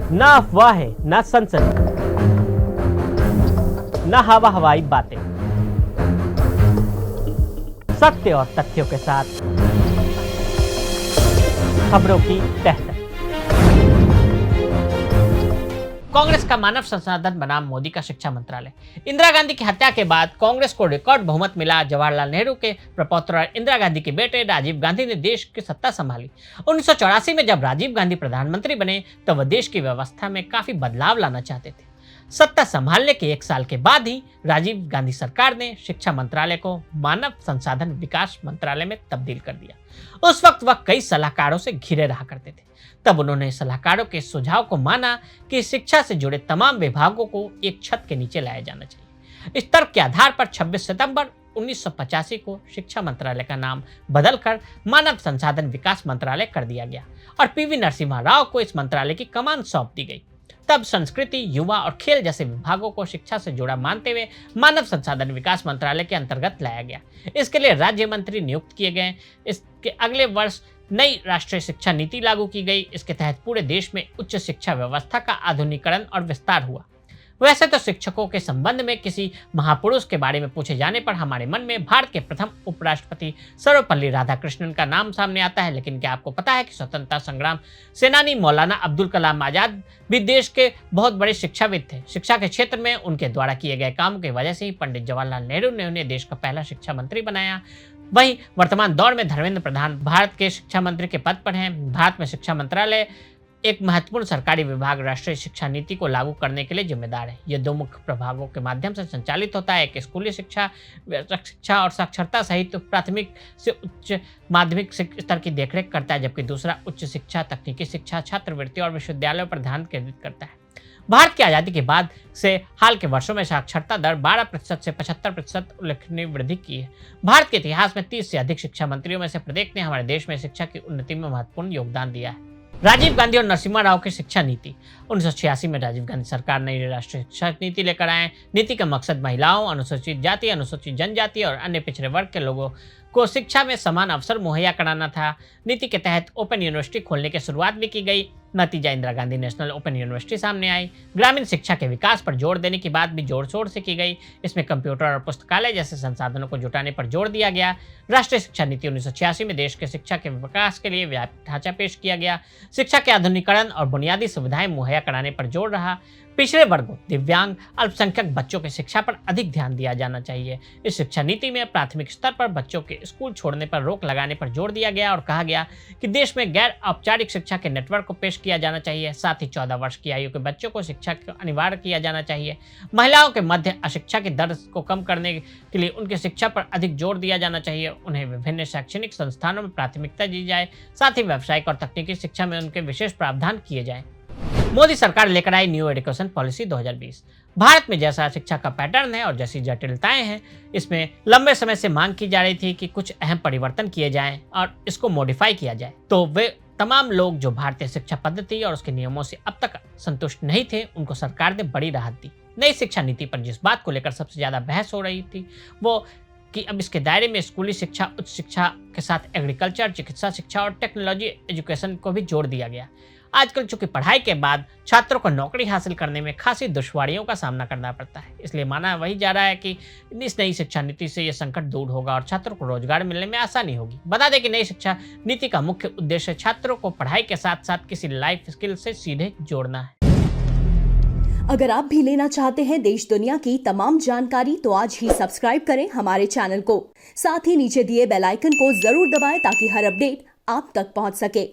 ना अफवाहें, ना सनसनी, ना हवा हवाई बातें, सत्य और तथ्यों के साथ खबरों की तह तक। कांग्रेस का मानव संसाधन बनाम मोदी का शिक्षा मंत्रालय। इंदिरा गांधी की हत्या के बाद कांग्रेस को रिकॉर्ड बहुमत मिला। जवाहरलाल नेहरू के प्रपौत्र इंदिरा गांधी के बेटे राजीव गांधी ने देश की सत्ता संभाली। 1984 में जब राजीव गांधी प्रधानमंत्री बने तो वह देश की व्यवस्था में काफी बदलाव लाना चाहते थे। सत्ता संभालने के 1 साल के बाद ही राजीव गांधी सरकार ने शिक्षा मंत्रालय को मानव संसाधन विकास मंत्रालय में तब्दील कर दिया। उस वक्त वह कई सलाहकारों से घिरे रहा करते थे। तब उन्होंने सलाहकारों के सुझाव को माना कि शिक्षा से जुड़े तमाम विभागों को एक छत के नीचे लाया जाना चाहिए। इस तर्क के आधार पर 26 सितंबर 1985 को शिक्षा मंत्रालय का नाम बदलकर मानव संसाधन विकास मंत्रालय कर दिया गया और पीवी नरसिम्हा राव को इस मंत्रालय की कमान सौंप दी गई। तब संस्कृति, युवा और खेल जैसे विभागों को शिक्षा से जुड़ा मानते हुए मानव संसाधन विकास मंत्रालय के अंतर्गत लाया गया। इसके लिए राज्य मंत्री नियुक्त किए गए। इसके अगले वर्ष नई राष्ट्रीय शिक्षा नीति लागू की गई। इसके तहत पूरे देश में उच्च शिक्षा व्यवस्था का आधुनिकीकरण और विस्तार हुआ। वैसे तो शिक्षकों के संबंध में किसी महापुरुष के बारे में पूछे जाने पर हमारे मन में भारत के प्रथम उपराष्ट्रपति सर्वपल्ली राधाकृष्णन का नाम सामने आता है, लेकिन क्या आपको पता है कि स्वतंत्रता संग्राम सेनानी मौलाना अब्दुल कलाम आजाद भी देश के बहुत बड़े शिक्षाविद थे। शिक्षा के क्षेत्र में उनके द्वारा किए गए काम की वजह से ही पंडित जवाहरलाल नेहरू ने उन्हें देश का पहला शिक्षा मंत्री बनाया। वहीं वर्तमान दौर में धर्मेंद्र प्रधान भारत के शिक्षा मंत्री के पद पर हैं। भारत में शिक्षा मंत्रालय एक महत्वपूर्ण सरकारी विभाग राष्ट्रीय शिक्षा नीति को लागू करने के लिए जिम्मेदार है। यह 2 मुख्य प्रभागों के माध्यम से संचालित होता है। एक स्कूली शिक्षा, शिक्षा और साक्षरता सहित प्राथमिक से उच्च माध्यमिक स्तर की देखरेख करता है, जबकि दूसरा उच्च शिक्षा, तकनीकी शिक्षा, छात्रवृत्ति और विश्वविद्यालयों पर ध्यान केंद्रित करता है। भारत की आज़ादी के बाद से हाल के वर्षों में साक्षरता दर 12% से 75% उल्लेखनीय वृद्धि की है। भारत के इतिहास में 30 से अधिक शिक्षा मंत्रियों में से प्रत्येक ने हमारे देश में शिक्षा की उन्नति में महत्वपूर्ण योगदान दिया है। राजीव गांधी और नरसिम्हा राव की शिक्षा नीति। 1986 में राजीव गांधी सरकार ने राष्ट्रीय शिक्षा नीति लेकर आए। नीति का मकसद महिलाओं, अनुसूचित जाति, अनुसूचित जनजाति और अन्य पिछड़े वर्ग के लोगों को शिक्षा में समान अवसर मुहैया कराना था। नीति के तहत ओपन यूनिवर्सिटी खोलने की शुरुआत भी की गई। नतीजा Indira Gandhi national open university सामने आई। ग्रामीण शिक्षा के विकास पर जोर देने की बात भी जोर शोर से की गई। इसमें कंप्यूटर और पुस्तकालय जैसे संसाधनों को जुटाने पर जोर दिया गया। राष्ट्रीय शिक्षा नीति 1986 में देश के शिक्षा के विकास के लिए व्यापक ढांचा पेश किया गया। शिक्षा के आधुनिकीकरण और बुनियादी सुविधाएं मुहैया कराने पर जोर रहा। पिछड़े वर्गों, दिव्यांग, अल्पसंख्यक बच्चों की शिक्षा पर अधिक ध्यान दिया जाना चाहिए। इस शिक्षा नीति में प्राथमिक स्तर पर बच्चों के स्कूल छोड़ने पर रोक लगाने पर जोर दिया गया और कहा गया कि देश में गैर औपचारिक शिक्षा के नेटवर्क को पेश किया जाना चाहिए। साथ ही 14 वर्ष की आयु के बच्चों को शिक्षा को अनिवार्य किया जाना चाहिए। महिलाओं के मध्य अशिक्षा की दर को कम करने के लिए उनकी शिक्षा पर अधिक जोर दिया जाना चाहिए। उन्हें विभिन्न शैक्षणिक संस्थानों में प्राथमिकता दी जाए। साथ ही व्यावसायिक और तकनीकी शिक्षा में उनके विशेष प्रावधान किए जाए। मोदी सरकार लेकर I knew education policy 2020। Bharat में जैसा शिक्षा का पैटर्न है और जैसी जटिलताएं हैं, इसमें लंबे समय से मांग की जा रही थी कि कुछ अहम परिवर्तन किए जाएं और इसको मॉडिफाई किया जाए। तो वे तमाम लोग जो भारतीय शिक्षा पद्धति और उसके नियमों से अब तक संतुष्ट नहीं थे, उनको सरकार ने बड़ी राहत दी। नई शिक्षा नीति पर जिस बात को लेकर सबसे ज्यादा बहस हो रही थी वो कि अब इसके दायरे में स्कूली शिक्षा, उच्च शिक्षा के साथ एग्रीकल्चर, चिकित्सा शिक्षा और टेक्नोलॉजी एजुकेशन को भी जोड़ दिया गया। आजकल चूंकि पढ़ाई के बाद छात्रों को नौकरी हासिल करने में खासी दुश्वारियों का सामना करना पड़ता है, इसलिए माना वही जा रहा है कि इस नई शिक्षा नीति से यह संकट दूर होगा और छात्रों को रोजगार मिलने में आसानी होगी। बता दें कि नई शिक्षा नीति का मुख्य उद्देश्य छात्रों को पढ़ाई के साथ साथ किसी लाइफ स्किल से सीधे जोड़ना है। अगर आप भी लेना चाहते हैं देश दुनिया की तमाम जानकारी तो आज ही सब्सक्राइब करें हमारे चैनल को। साथ ही नीचे दिए बेल आइकन को जरूर दबाएं ताकि हर अपडेट आप तक पहुंच सके।